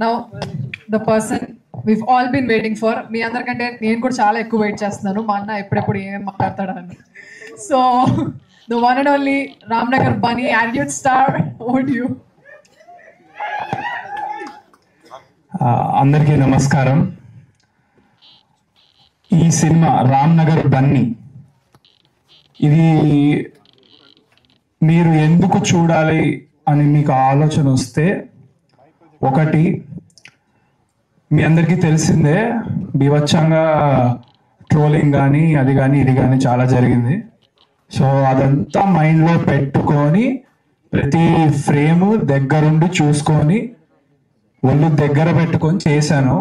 Now the person we've all been waiting for. మీ అందరికంటే నేను కూడా చాలా ఎక్కువ వెయిట్ చేస్తున్నాను మా అన్న ఎప్పుడెప్పుడు ఏం మాట్లాడతాడని. So the one and only Ramnagar Bunny attitude star, over to you. అందరికీ నమస్కారం. ఈ సినిమా రామ్నగర్ బన్నీ, ఇది మీరు ఎందుకు చూడాలి అని మీకు ఆలోచన వస్తే, ఒకటి మీ అందరికీ తెలిసిందే, బీభత్సంగా ట్రోలింగ్ కానీ అది కానీ ఇది కానీ చాలా జరిగింది. సో అదంతా మైండ్లో పెట్టుకొని ప్రతి ఫ్రేమ్ దగ్గరుండి చూసుకొని ఒళ్ళు దగ్గర పెట్టుకొని చేశాను.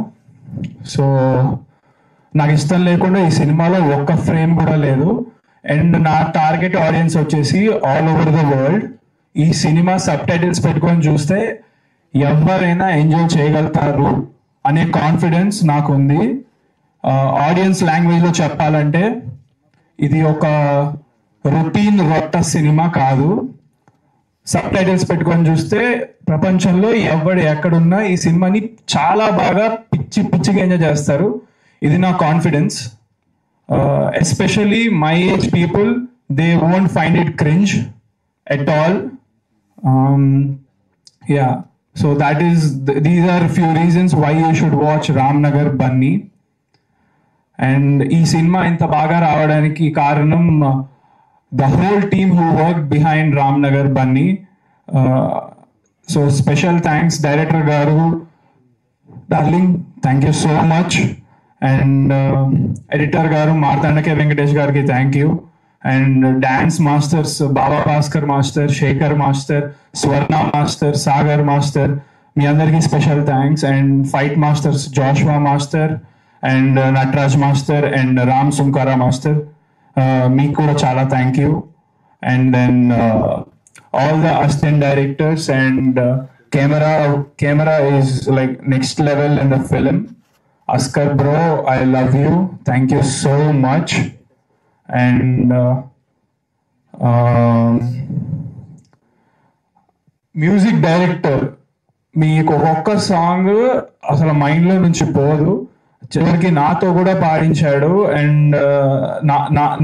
సో నాకు ఇష్టం లేకుండా ఈ సినిమాలో ఒక్క ఫ్రేమ్ కూడా లేదు. అండ్ నా టార్గెట్ ఆడియన్స్ వచ్చేసి ఆల్ ఓవర్ ద వరల్డ్. ఈ సినిమా సబ్ టైటిల్స్ పెట్టుకొని చూస్తే ఎవరైనా ఎంజాయ్ చేయగలుగుతారు అనే కాన్ఫిడెన్స్ నాకు ఉంది. ఆడియన్స్ లాంగ్వేజ్లో చెప్పాలంటే ఇది ఒక రొటీన్ రొట్ట సినిమా కాదు. సబ్ టైటిల్స్ పెట్టుకొని చూస్తే ప్రపంచంలో ఎవడు ఎక్కడున్నా ఈ సినిమాని చాలా బాగా పిచ్చిగా ఎంజాయ్ చేస్తారు. ఇది నా confidence. Especially my age people, they won't find it cringe at all. Yeah, so these are few reasons why you should watch Ramnagar Bunny. And ee cinema inta baga ravadaniki karanam the whole team who worked behind Ramnagar Bunny. So special thanks director garu, darling, thank you so much. And editor garu Martandake Venkatesh gariki thank you. And dance masters Baba Bhaskar master, Shekhar master, Swarna master, Sagar master, మీ అందరికీ special thanks. And fight masters Joshua master and Nataraj master and Ram Sunkara master, మీకు కూడా చాలా thank you. And then all the assistant directors and camera is like next level in the film. Askar bro, I love you, thank you so much. And music director, మీకు ఒక్కొక్క song అసలు మైండ్లో నుంచి పోదు. చివరికి నాతో కూడా పాడించాడు. అండ్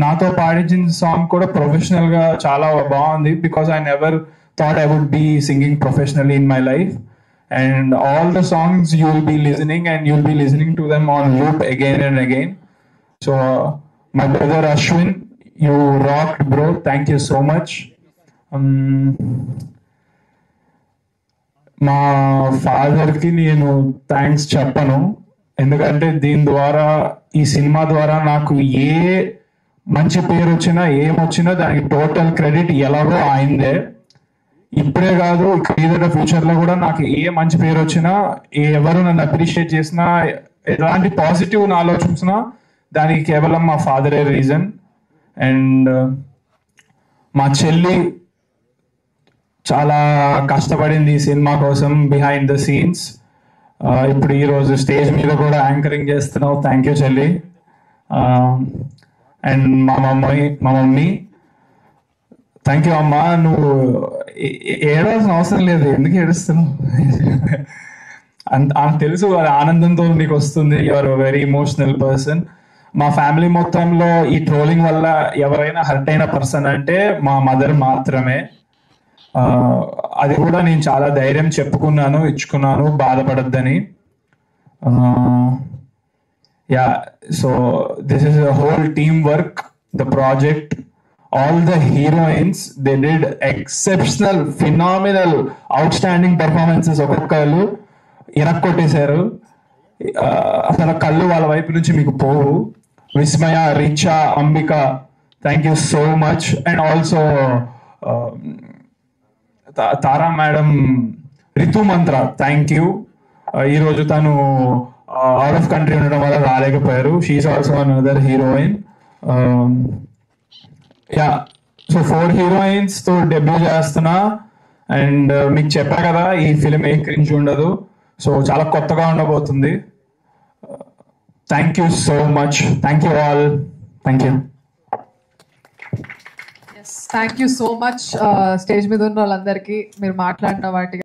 నాతో పాడించిన సాంగ్ కూడా ప్రొఫెషనల్గా చాలా బాగుంది. Because I never thought I would be singing professionally in my life. And all the songs you will be listening and you will be listening to them on loop again and again. So my brother Ashwin, you rocked bro, thank you so much. మా ఫాదర్కి నేను thanks చెప్పను, ఎందుకంటే దీని ద్వారా, ఈ cinema ద్వారా నాకు ఏ మంచి పేరు వచ్చినా ఏమొచ్చినా దానికి టోటల్ క్రెడిట్ ఎలాగో ఆయనదే. ఇప్పుడే కాదు, ఏదైనా ఫ్యూచర్లో కూడా నాకు ఏ మంచి పేరు వచ్చినా, ఎవరు నన్ను అప్రిషియేట్ చేసినా, ఎలాంటి పాజిటివ్ నాలో చూసినా దానికి కేవలం మా ఫాదరే రీజన్. అండ్ మా చెల్లి చాలా కష్టపడింది ఈ సినిమా కోసం బిహైండ్ ద సీన్స్. ఇప్పుడు ఈరోజు స్టేజ్ మీద కూడా యాంకరింగ్ చేస్తున్నావు, థ్యాంక్ యూ చెల్లి. అండ్ మా మమ్మీ, థ్యాంక్ యూ అమ్మా. నువ్వు ఏడవలసిన అవసరం లేదు, ఎందుకు ఏడుస్తున్నావు? తెలుసు ఆనందంతో నీకు వస్తుంది. You are very emotional person. మా ఫ్యామిలీ మొత్తంలో ఈ ట్రోలింగ్ వల్ల ఎవరైనా హర్ట్ అయిన పర్సన్ అంటే మా మదర్ మాత్రమే. అది కూడా నేను చాలా ధైర్యం చెప్పుకున్నాను, ఇచ్చుకున్నాను, బాధపడద్దని. Yeah, so this is a whole team work, the project. All the heroines, they did exceptional, phenomenal, outstanding performances. ఒక్కొక్కరు ఇరక్కొట్టేశారు. అసలు కళ్ళు వాళ్ళ వైపు నుంచి మీకు పోవు. Vismaya, Richa, Ambika, thank you so much. And also Tara madam, Ritu Mantra, thank you. ఈరోజు తను అవుట్ ఆఫ్ కంట్రీ ఉండడం వల్ల రాలేకపోయారు. She's also another heroine. Yeah, so 4 heroines తో డెబ్యూ చేస్తున్నా. అండ్ మీకు చెప్పా కదా, ఈ ఫిలిం ఏ క్రింజ్ ఉండదు. సో చాలా కొత్తగా ఉండబోతుంది. Thank you so much. Thank you all. Thank you. Thank you so much. Stage మీద ఉన్న వాళ్ళందరికీ మీరు మాట్లాడిన వాటికి